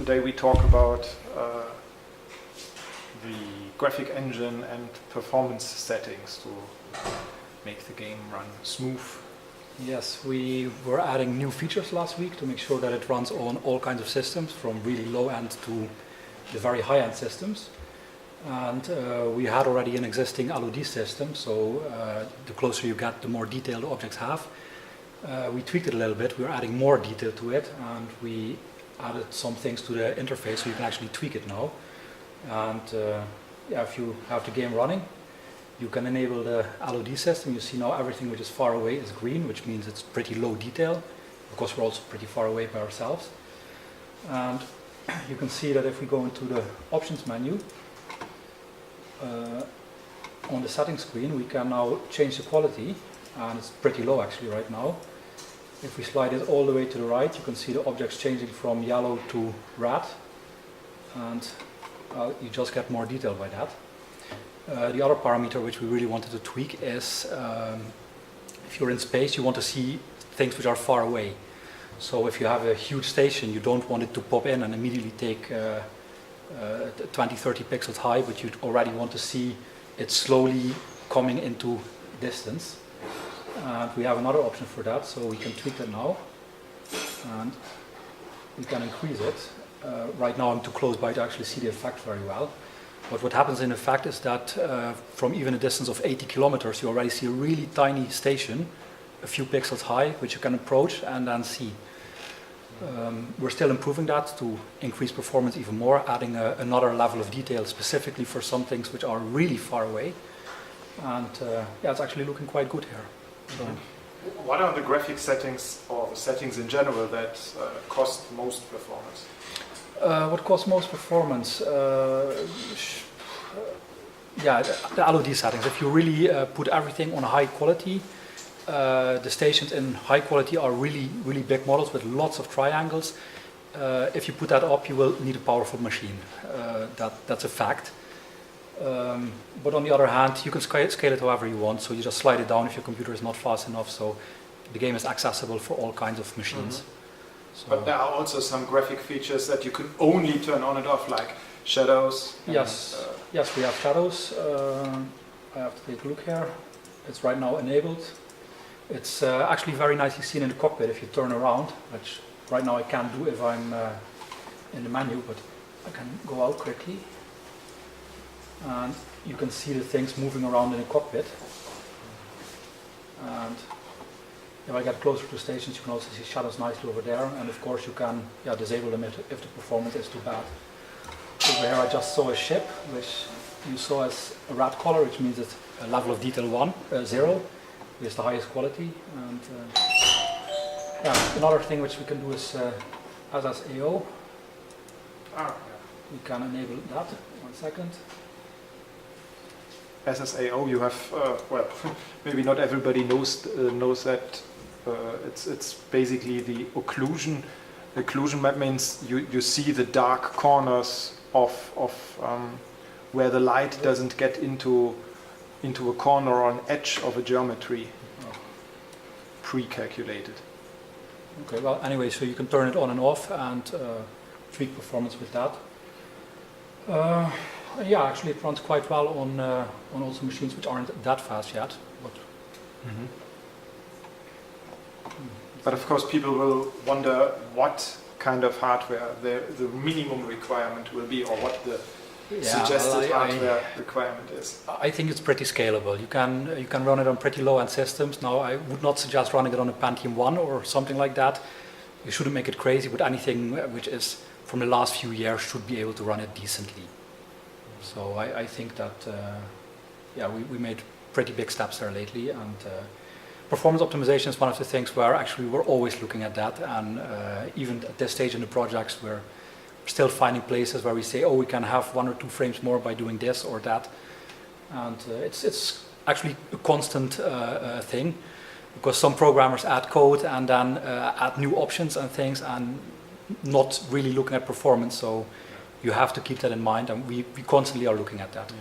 Today we talk about the graphic engine and performance settings to make the game run smooth. Yes, we were adding new features last week to make sure that it runs on all kinds of systems, from really low-end to the very high-end systems. And we had already an existing LOD-System, so the closer you get, the more detail the objects have. We tweaked it a little bit, we were adding more detail to it, and we added some things to the interface so you can actually tweak it now. And yeah, if you have the game running, you can enable the LOD-System. You see now everything which is far away is green, which means it's pretty low detail, because we're also pretty far away by ourselves. And you can see that if we go into the options menu, on the settings screen, we can now change the quality, and it's pretty low actually right now. If we slide it all the way to the right, you can see the objects changing from yellow to red, and you just get more detail by that. The other parameter which we really wanted to tweak is if you're in space, you want to see things which are far away. So if you have a huge station, you don't want it to pop in and immediately take 20-30 pixels high, but you'd already want to see it slowly coming into distance. And we have another option for that, so we can tweak that now. And we can increase it. Right now I'm too close by to actually see the effect very well. But what happens in effect is that from even a distance of 80 kilometers, you already see a really tiny station, a few pixels high, which you can approach and then see. We're still improving that to increase performance even more, adding another level of detail specifically for some things which are really far away. And yeah, it's actually looking quite good here. So, what are the graphic settings or the settings in general that cost most performance? What costs most performance? Yeah, the LOD settings. If you really put everything on high quality, the stations in high quality are really big models with lots of triangles. If you put that up, you will need a powerful machine. That's a fact. But on the other hand, you can scale it however you want, so you just slide it down if your computer is not fast enough, so the game is accessible for all kinds of machines. Mm-hmm. So but there are also some graphic features that you can only turn on and off, like shadows. Yes, yes, we have shadows. I have to take a look here. It's right now enabled. It's actually very nicely seen in the cockpit if you turn around, which right now I can't do if I'm in the menu, but I can go out quickly. And you can see the things moving around in the cockpit. And if I get closer to stations, you can also see shadows nicely over there. And of course you can disable them if the performance is too bad. Over here I just saw a ship, which you saw as a red color, which means it's a level of detail 0, which is the highest quality. And yeah, another thing which we can do is SSAO. We can enable that. 1 second. SSAO, you have well, maybe not everybody knows that it's basically the occlusion. Occlusion map means you see the dark corners of where the light doesn't get into a corner or an edge of a geometry, pre-calculated. Okay, well anyway, so you can turn it on and off and tweak performance with that. Yeah, actually it runs quite well on also machines which aren't that fast yet. But, but of course people will wonder what kind of hardware the minimum requirement will be, or what the suggested hardware requirement is. I think it's pretty scalable. You can run it on pretty low-end systems. Now I would not suggest running it on a Pentium 1 or something like that. You shouldn't make it crazy, but anything which is from the last few years should be able to run it decently. So I think that yeah, we made pretty big steps there lately, and performance optimization is one of the things where actually we're always looking at that, and even at this stage in the projects we're still finding places where we say, oh, we can have 1 or 2 frames more by doing this or that, and it's actually a constant thing, because some programmers add code and then add new options and things and not really looking at performance, so you have to keep that in mind, and we constantly are looking at that.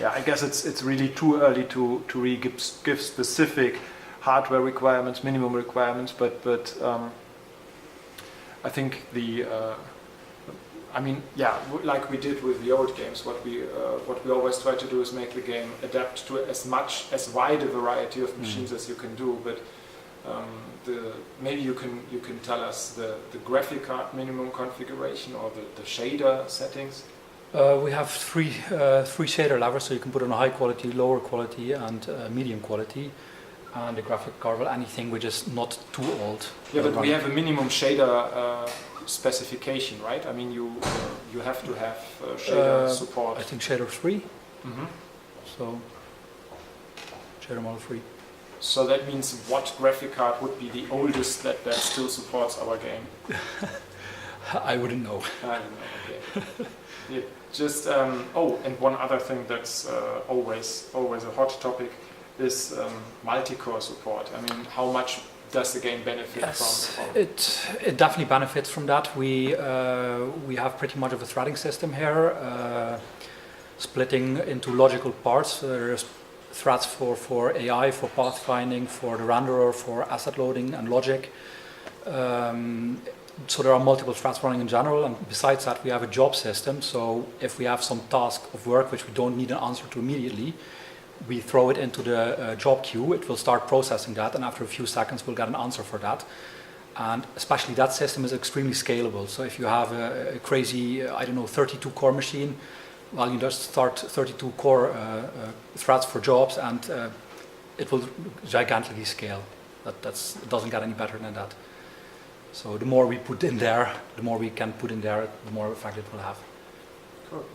Yeah, I guess it's really too early to really give specific hardware requirements, minimum requirements, but I think I mean, yeah, like we did with the old games, what we always try to do is make the game adapt to as wide a variety of machines as you can do. But maybe you can tell us the graphic card minimum configuration or the shader settings. We have three shader levels, so you can put on high quality, lower quality, and medium quality. And the graphic card, well, anything which is not too old. Yeah, but we have a minimum shader specification, right? I mean, you have to have shader support. I think shader 3. Mm-hmm. So shader model 3. So that means what graphic card would be the oldest that still supports our game? I wouldn't know. I don't know. Okay. Yeah, just and one other thing that's always a hot topic is multi-core support. I mean, how much does the game benefit from? It definitely benefits from that. We have pretty much of a threading system here, splitting into logical parts. There's threads for AI, for pathfinding, for the renderer, for asset loading and logic. So there are multiple threads running in general, and besides that we have a job system. So if we have some task of work which we don't need an answer to immediately, we throw it into the job queue, it will start processing that, and after a few seconds we'll get an answer for that. And especially that system is extremely scalable. So if you have a crazy, 32 core machine, well, you just start 32 core threads for jobs, and it will gigantically scale. It doesn't get any better than that. So the more we put in there, the more we can put in there, the more effect it will have. Cool.